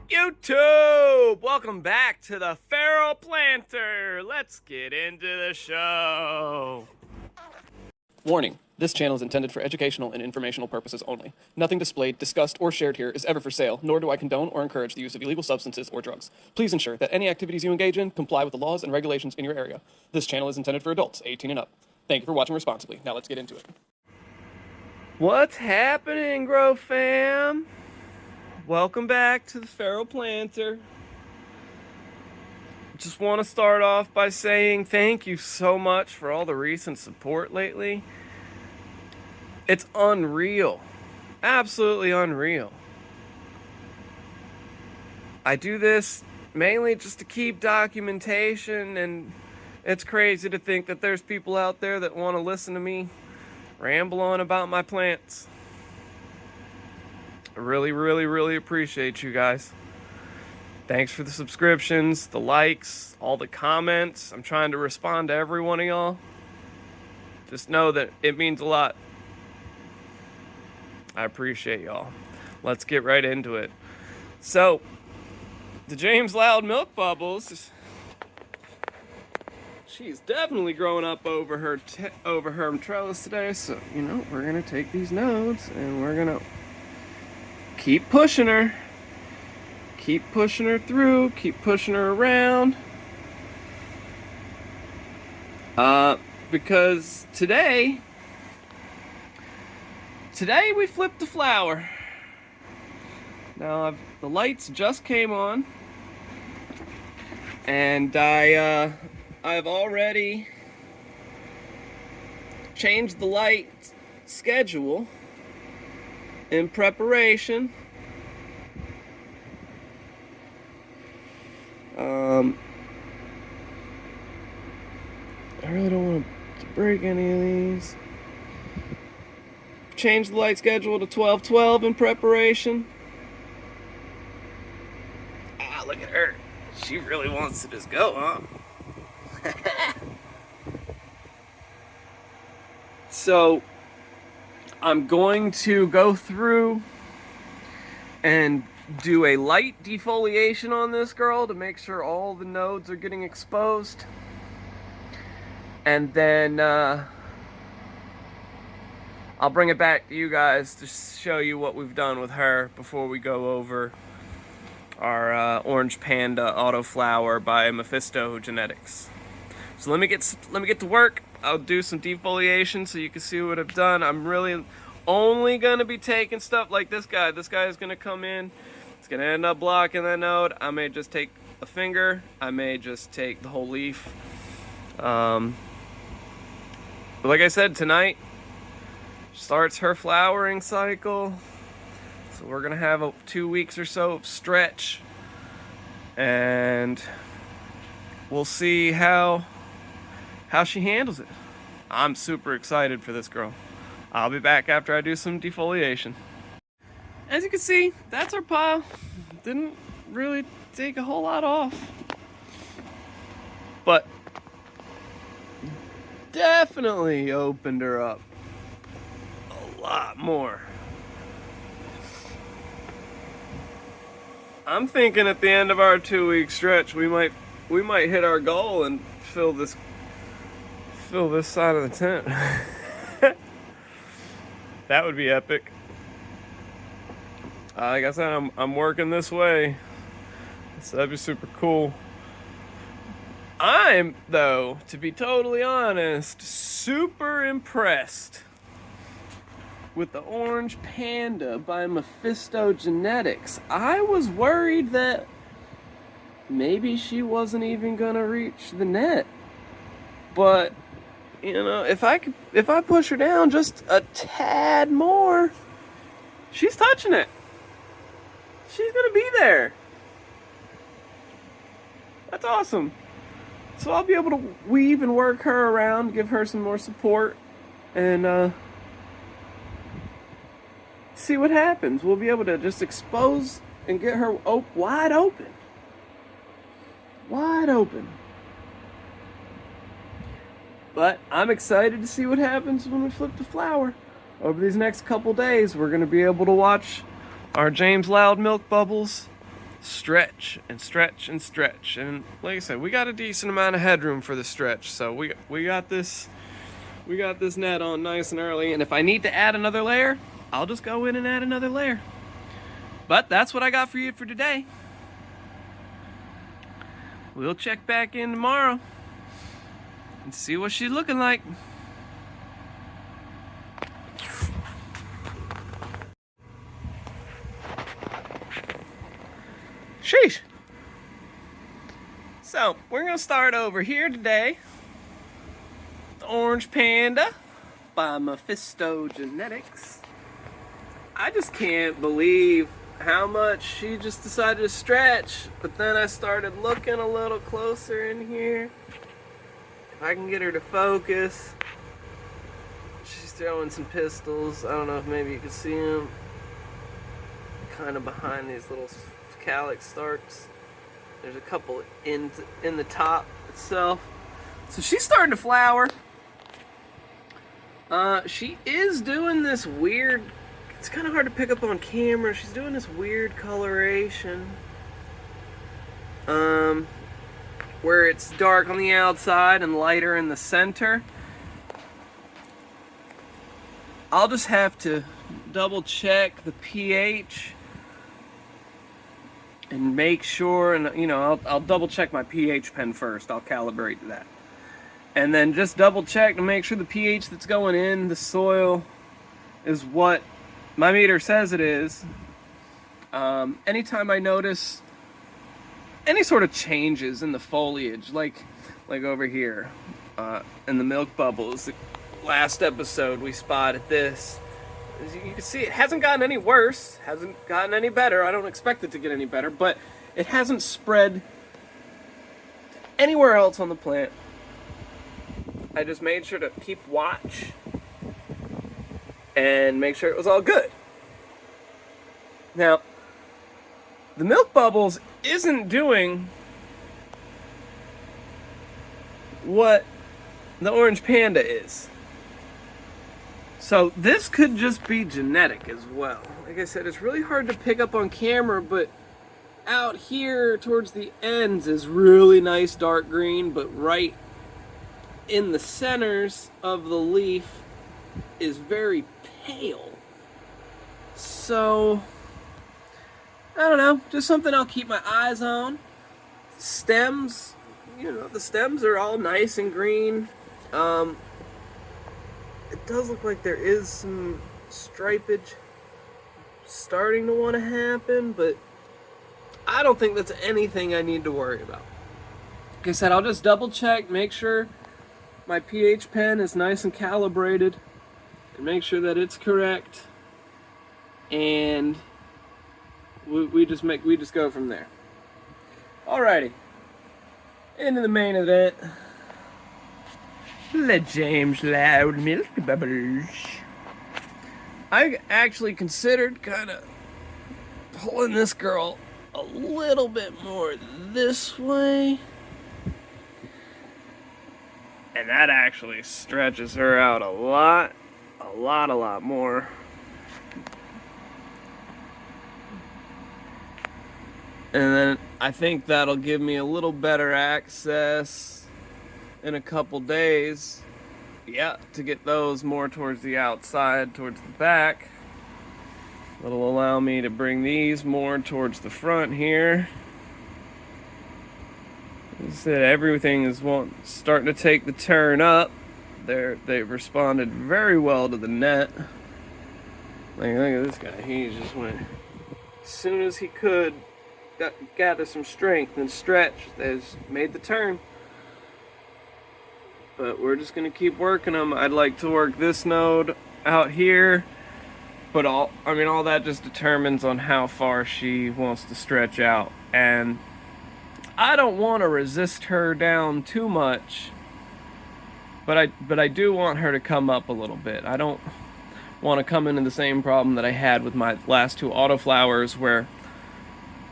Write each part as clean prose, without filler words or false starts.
YouTube! Welcome back to the FeralPlanter. Let's get into the show. Warning, this channel is intended for educational and informational purposes only. Nothing displayed, discussed, or shared here is ever for sale, nor do I condone or encourage the use of illegal substances or drugs. Please ensure that any activities you engage in comply with the laws and regulations in your area. This channel is intended for adults, 18 and up. Thank you for watching responsibly. Now let's get into it. What's happening, Grow fam? Welcome back to the FeralPlanter. Just want to start off by saying thank you so much for all the recent support lately. It's unreal. Absolutely unreal. I do this mainly just to keep documentation, and it's crazy to think that there's people out there that want to listen to me ramble on about my plants. I really appreciate you guys. Thanks for the subscriptions, the likes, all the comments. I'm trying to respond to every one of y'all. Just know that it means a lot. I appreciate y'all. Let's get right into it. So, the James Loud Milk Bubbles, she's definitely growing up over her trellis today. So, we're gonna take these nodes and we're gonna keep pushing her. Keep pushing her through, keep pushing her around. Because today we flipped the flower. Now the lights just came on, and I've already changed the light schedule in preparation. I really don't want to break any of these. Change the light schedule to 12:12 in preparation. Ah, look at her. She really wants to just go, huh? So, I'm going to go through and do a light defoliation on this girl to make sure all the nodes are getting exposed. And then I'll bring it back to you guys to show you what we've done with her before we go over our Orange Panda Autoflower by Mephisto Genetics. So let me get to work. I'll do some defoliation so you can see what I've done. I'm really only gonna be taking stuff like this guy. This guy is gonna come in. It's gonna end up blocking that node. I may just take a finger. I may just take the whole leaf. But like I said, tonight starts her flowering cycle. So we're gonna have 2 weeks or so of stretch, and we'll see how she handles it. I'm super excited for this girl. I'll be back after I do some defoliation. As you can see, that's our pile. Didn't really take a whole lot off, but definitely opened her up a lot more. I'm thinking at the end of our 2-week stretch, we might hit our goal and fill this side of the tent. That would be epic. Like I said, I'm working this way, so that'd be super cool. I'm, though, to be totally honest, super impressed with the Orange Panda by Mephisto Genetics. I was worried that maybe she wasn't even gonna reach the net, but if I push her down just a tad more, she's touching it. She's gonna be there. That's awesome. So I'll be able to weave and work her around, give her some more support, and see what happens. We'll be able to just expose and get her wide open. Wide open. But I'm excited to see what happens when we flip the flower. Over these next couple days, we're going to be able to watch our James Loud Milk Bubbles stretch and stretch and stretch. And like I said, we got a decent amount of headroom for the stretch, so we got this net on nice and early. And if I need to add another layer, I'll just go in and add another layer. But that's what I got for you for today. We'll check back in tomorrow and see what she's looking like. Sheesh. So, we're gonna start over here today. The Orange Panda by Mephisto Genetics. I just can't believe how much she just decided to stretch, but then I started looking a little closer in here. If I can get her to focus. She's throwing some pistils. I don't know if maybe you can see them. Kind of behind these little calyx stalks. There's a couple in the top itself. So she's starting to flower. She is doing this weird, it's kind of hard to pick up on camera. She's doing this weird coloration. Where it's dark on the outside and lighter in the center. I'll just have to double check the pH and make sure, and you know, I'll double check my pH pen first. I'll calibrate that. And then just double check to make sure the pH that's going in the soil is what my meter says it is. Anytime I notice any sort of changes in the foliage, like over here in the milk bubbles, the last episode we spotted this. As you can see, it hasn't gotten any worse, hasn't gotten any better. I don't expect it to get any better, but it hasn't spread anywhere else on the plant. I just made sure to keep watch and make sure it was all good. Now, the milk bubbles isn't doing what the Orange Panda is. So this could just be genetic as well. Like I said, it's really hard to pick up on camera, but out here towards the ends is really nice dark green, but right in the centers of the leaf is very pale. So, I don't know, just something I'll keep my eyes on. Stems, you know, the stems are all nice and green. It does look like there is some stripage starting to want to happen, but I don't think that's anything I need to worry about. Like I said, I'll just double check, make sure my pH pen is nice and calibrated, and make sure that it's correct, and we just go from there. Alrighty, into the main event. The James Loud Milk Bubbles. I actually considered kind of pulling this girl a little bit more this way. And that actually stretches her out a lot more. And then I think that'll give me a little better access in a couple days, to get those more towards the outside, towards the back. That'll allow me to bring these more towards the front here. As I said, everything is starting to take the turn up. They've responded very well to the net. Like, look at this guy. He just went, as soon as he could, gather some strength and stretch, has made the turn. But we're just going to keep working them. I'd like to work this node out here, but all that just determines on how far she wants to stretch out. And I don't want to resist her down too much, but I do want her to come up a little bit. I don't want to come into the same problem that I had with my last two autoflowers, where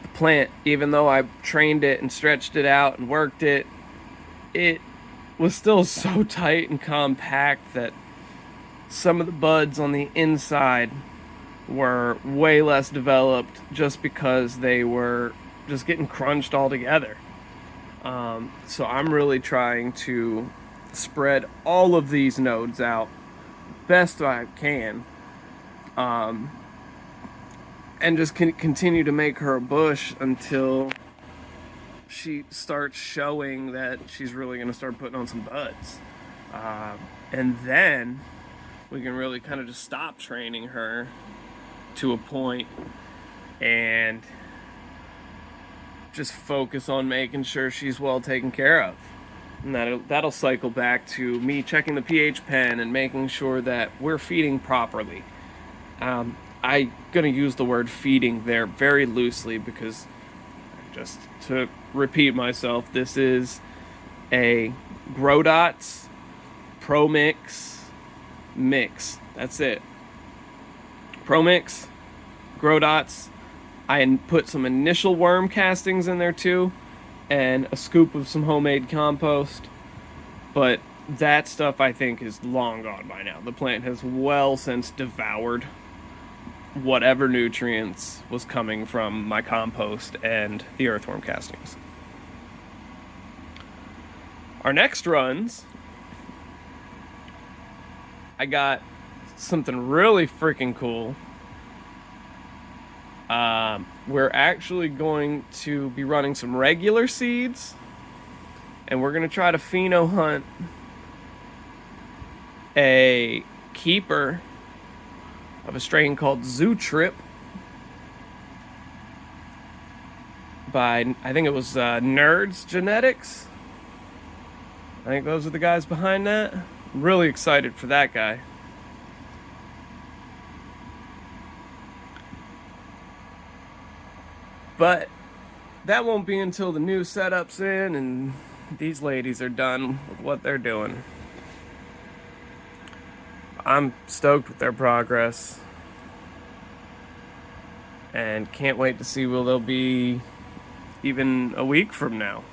the plant, even though I trained it and stretched it out and worked it, it was still so tight and compact that some of the buds on the inside were way less developed, just because they were just getting crunched all together. So I'm really trying to spread all of these nodes out best I can, and just continue to make her a bush until she starts showing that she's really going to start putting on some buds. And then we can really kind of just stop training her to a point and just focus on making sure she's well taken care of. And that'll cycle back to me checking the pH pen and making sure that we're feeding properly. I'm gonna use the word feeding there very loosely because, just to repeat myself, this is a Growdots Pro Mix mix. That's it. Pro Mix, Growdots. I put some initial worm castings in there too, and a scoop of some homemade compost. But that stuff I think is long gone by now. The plant has well since devoured whatever nutrients was coming from my compost and the earthworm castings. Our next runs, I got something really freaking cool. We're actually going to be running some regular seeds, and we're going to try to pheno hunt a keeper of a strain called Zoo Trip by, I think it was Nerds Genetics. I think those are the guys behind that. I'm really excited for that guy. But that won't be until the new setup's in and these ladies are done with what they're doing. I'm stoked with their progress and can't wait to see where they'll be even a week from now.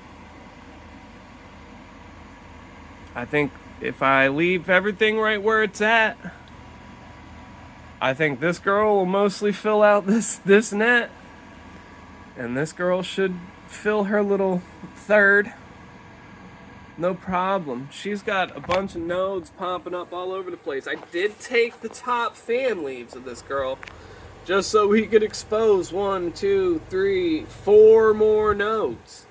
I think if I leave everything right where it's at, I think this girl will mostly fill out this net, and this girl should fill her little third. No problem. She's got a bunch of nodes popping up all over the place. I did take the top fan leaves of this girl just so we could expose 1, 2, 3, 4 more nodes.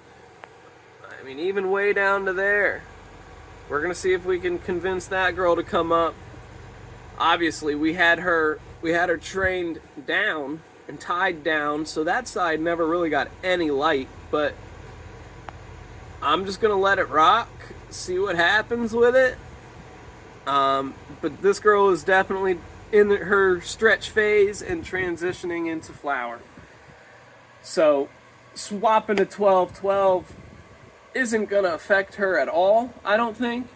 I mean, even way down to there. We're gonna see if we can convince that girl to come up. Obviously, we had her trained down and tied down, so that side never really got any light, but I'm just gonna let it rock, see what happens with it. But this girl is definitely in her stretch phase and transitioning into flower. So swapping to 12-12 isn't gonna affect her at all, I don't think.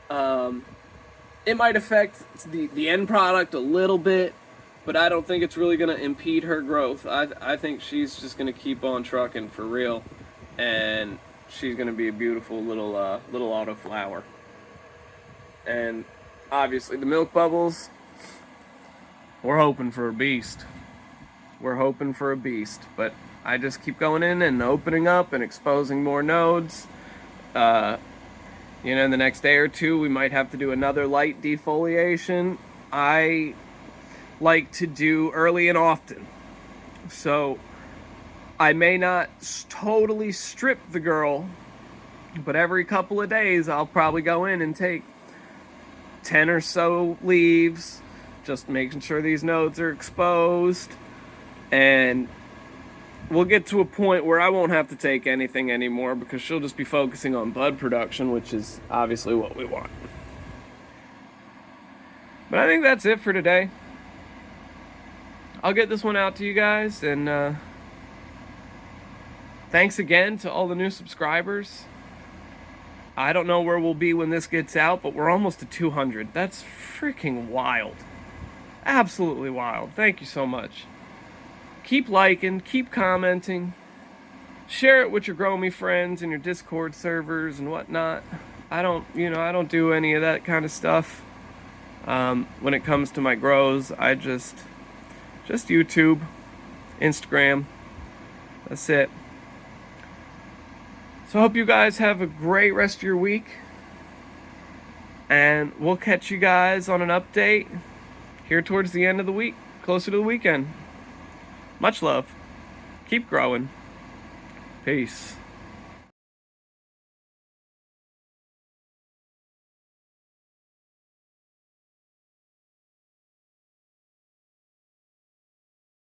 It might affect the end product a little bit, but I don't think it's really gonna impede her growth. I think she's just gonna keep on trucking for real, and she's gonna be a beautiful little auto flower. And obviously the milk bubbles, we're hoping for a beast. We're hoping for a beast, but I just keep going in and opening up and exposing more nodes. In the next day or two, we might have to do another light defoliation. I like to do early and often. So I may not totally strip the girl, but every couple of days I'll probably go in and take 10 or so leaves, just making sure these nodes are exposed, and we'll get to a point where I won't have to take anything anymore because she'll just be focusing on bud production, which is obviously what we want. But I think that's it for today. I'll get this one out to you guys, and thanks again to all the new subscribers. I don't know where we'll be when this gets out, but we're almost to 200. That's freaking wild. Absolutely wild. Thank you so much. Keep liking, keep commenting, share it with your Grow Me friends and your Discord servers and whatnot. I don't do any of that kind of stuff. When it comes to my grows, I just YouTube, Instagram, That's it. So I hope you guys have a great rest of your week. And we'll catch you guys on an update here towards the end of the week, closer to the weekend. Much love. Keep growing. Peace.